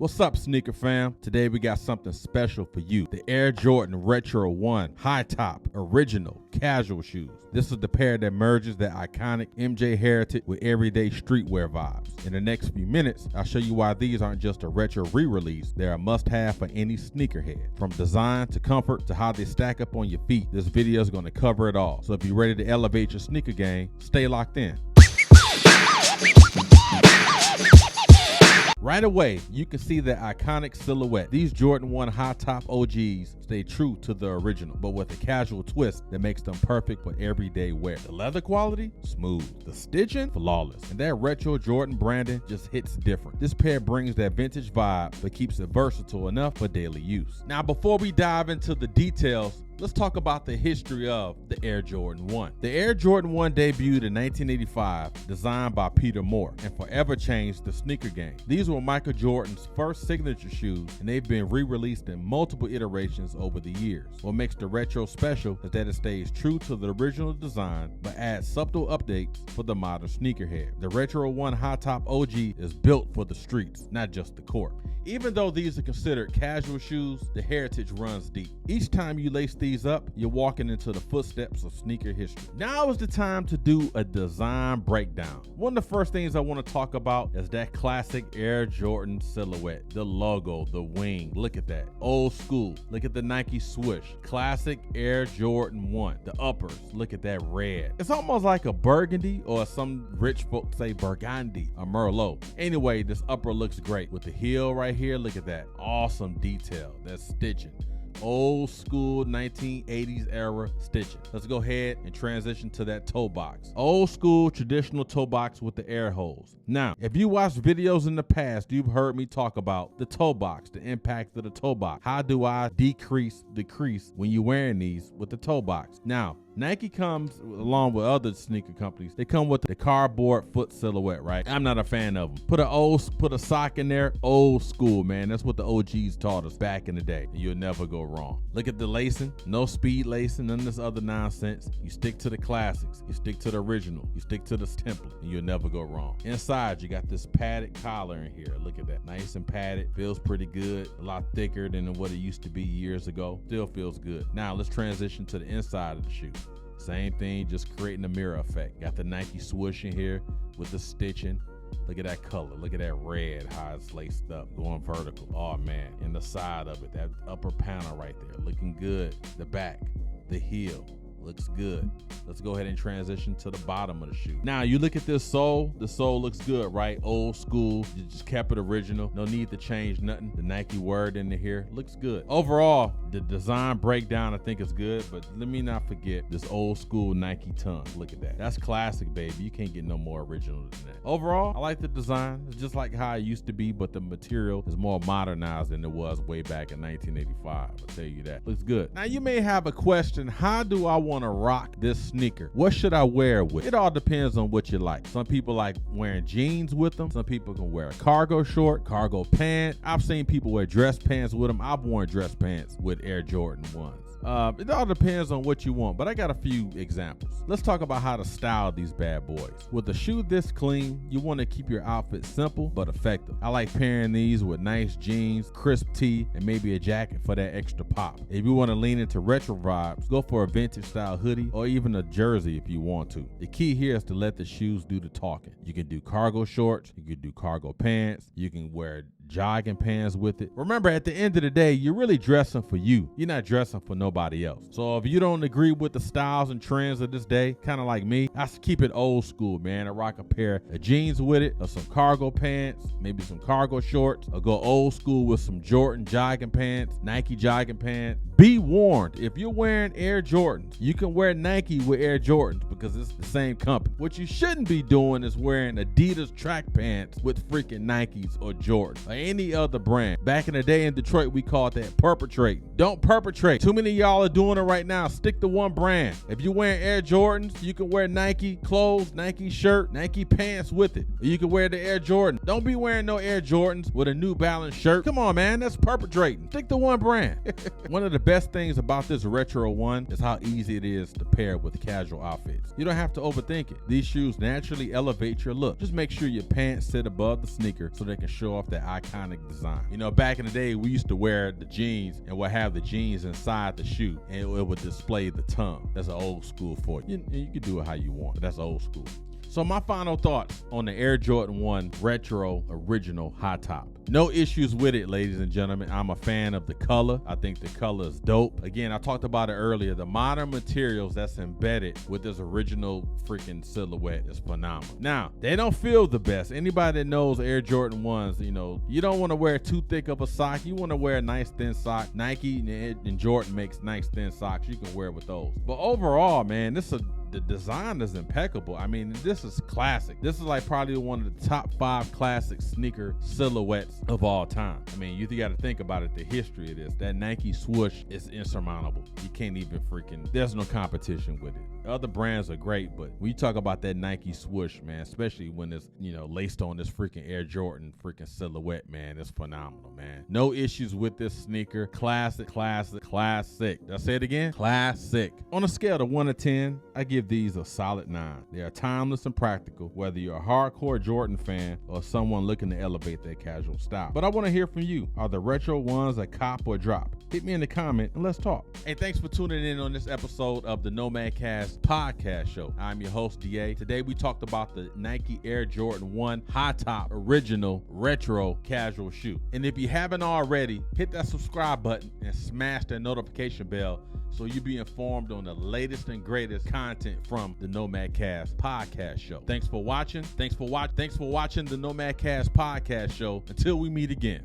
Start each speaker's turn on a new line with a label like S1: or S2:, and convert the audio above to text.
S1: What's up, sneaker fam? Today we got something special for you. The Air Jordan Retro 1 High Top Original Casual Shoes. This is the pair that merges the iconic MJ heritage with everyday streetwear vibes. In the next few minutes, I'll show you why these aren't just a retro re-release. They're a must-have for any sneakerhead. From design to comfort to how they stack up on your feet, this video is going to cover it all. So if you're ready to elevate your sneaker game, stay locked in. Right away, you can see the iconic silhouette. These Jordan 1 high top OGs stay true to the original, but with a casual twist that makes them perfect for everyday wear. The leather quality, smooth. The stitching, flawless. And that retro Jordan branding just hits different. This pair brings that vintage vibe, but keeps it versatile enough for daily use. Now, before we dive into the details, let's talk about the history of the Air Jordan 1. The Air Jordan 1 debuted in 1985, designed by Peter Moore, and forever changed the sneaker game. These were Michael Jordan's first signature shoes, and they've been re-released in multiple iterations over the years. What makes the retro special is that it stays true to the original design, but adds subtle updates for the modern sneakerhead. The Retro 1 High Top OG is built for the streets, not just the court. Even though these are considered casual shoes, the heritage runs deep. Each time you lace these up, you're walking into the footsteps of sneaker history. Now is the time to do a design breakdown. One of the first things I want to talk about is that classic Air Jordan silhouette. The logo, the wing, look at that. Old school, look at the Nike swoosh. Classic Air Jordan 1. The uppers, look at that red. It's almost like a burgundy, or some rich folks say burgundy, or Merlot. Anyway, this upper looks great. With the heel right here, look at that. Awesome detail, that stitching. Old school 1980s era stitching. Let's go ahead and transition to that toe box. Old school traditional toe box with the air holes. Now, if you watched videos in the past, you've heard me talk about the toe box, the impact of the toe box. How do I decrease the crease when you're wearing these with the toe box? Now, Nike comes along with other sneaker companies. They come with the cardboard foot silhouette, right? I'm not a fan of them. Put a sock in there. Old school, man. That's what the OGs taught us back in the day. And you'll never go wrong. Look at the lacing. No speed lacing, none of this other nonsense. You stick to the classics. You stick to the original. You stick to the template, and you'll never go wrong. Inside, you got this padded collar in here. Look at that. Nice and padded. Feels pretty good. A lot thicker than what it used to be years ago. Still feels good. Now, let's transition to the inside of the shoe. Same thing, just creating a mirror effect. Got the Nike swoosh in here with the stitching. Look at that color. Look at that red, how it's laced up, going vertical. Oh, man. And the side of it, that upper panel right there, looking good. The back, the heel, looks good. Let's go ahead and transition to the bottom of the shoe. Now, you look at this sole. The sole looks good, right? Old school. You just kept it original. No need to change nothing. The Nike word in here looks good. Overall, the design breakdown I think is good, but let me not forget this old school Nike tongue. Look at that. That's classic, baby. You can't get no more original than that. Overall, I like the design. It's just like how it used to be, but the material is more modernized than it was way back in 1985. I'll tell you that. Looks good. Now, you may have a question. How do I want to rock this sneaker? What should I wear with? It all depends on what you like. Some people like wearing jeans with them. Some people can wear a cargo short, cargo pant. I've seen people wear dress pants with them. I've worn dress pants with Air Jordan 1s. It all depends on what you want, but I got a few examples. Let's talk about how to style these bad boys. With a shoe this clean, you want to keep your outfit simple but effective. I like pairing these with nice jeans, crisp tee, and maybe a jacket for that extra pop. If you want to lean into retro vibes, go for a vintage style hoodie or even a jersey if you want to. The key here is to let the shoes do the talking. You can do cargo shorts, you can do cargo pants, you can wear jogging pants with it. Remember, at the end of the day, you're really dressing for you. You're not dressing for nobody else. So if you don't agree with the styles and trends of this day, kind of like me, I keep it old school, man. I rock a pair of jeans with it, or some cargo pants, maybe some cargo shorts, or go old school with some Jordan jogging pants, Nike jogging pants. Be warned, if you're wearing Air Jordans, you can wear Nike with Air Jordans because it's the same company. What you shouldn't be doing is wearing Adidas track pants with freaking Nikes or Jordans or any other brand. Back in the day in Detroit, we called that perpetrating. Don't perpetrate. Too many of y'all are doing it right now. Stick to one brand. If you're wearing Air Jordans, you can wear Nike clothes, Nike shirt, Nike pants with it. Or you can wear the Air Jordan. Don't be wearing no Air Jordans with a New Balance shirt. Come on, man. That's perpetrating. Stick to one brand. One of the best things about this Retro 1 is how easy it is to pair with casual outfits. You don't have to overthink it. These shoes naturally elevate your look. Just make sure your pants sit above the sneaker so they can show off that iconic iconic design. You know, back in the day, we used to wear the jeans and would have the jeans inside the shoe, and it would display the tongue. That's an old school for you. You can do it how you want, but that's old school. So my final thoughts on the Air Jordan 1 Retro Original High Top. No issues with it, ladies and gentlemen. I'm a fan of the color. I think the color is dope. Again, I talked about it earlier. The modern materials that's embedded with this original freaking silhouette is phenomenal. Now, they don't feel the best. Anybody that knows Air Jordan 1s, you know, you don't want to wear too thick of a sock. You want to wear a nice thin sock. Nike and Jordan makes nice thin socks. You can wear with those. But overall, man, the design is impeccable. I mean, this is classic. This is like probably one of the top 5 classic sneaker silhouettes of all time. I mean, you got to think about it, the history of this. That Nike swoosh is insurmountable. You can't even there's no competition with it. Other brands are great, but when you talk about that Nike swoosh, man, especially when it's, you know, laced on this freaking Air Jordan freaking silhouette, man, it's phenomenal, man. No issues with this sneaker. Classic, classic, classic. Did I say it again? Classic. On a scale of 1 to 10, I give these a solid 9. They are timeless and practical, whether you're a hardcore Jordan fan or someone looking to elevate their casual style. But I want to hear from you. Are the retro ones a cop or drop? Hit me in the comment and let's talk. Hey, thanks for tuning in on this episode of the Nomadcast Podcast Show. I'm your host, DA. Today we talked about the Nike Air Jordan 1 High Top Original Retro Casual Shoe. And if you haven't already, hit that subscribe button and smash that notification bell so you'll be informed on the latest and greatest content from the Nomadcast Podcast Show. Thanks for watching. Thanks for watching the Nomadcast Podcast Show. Until we meet again.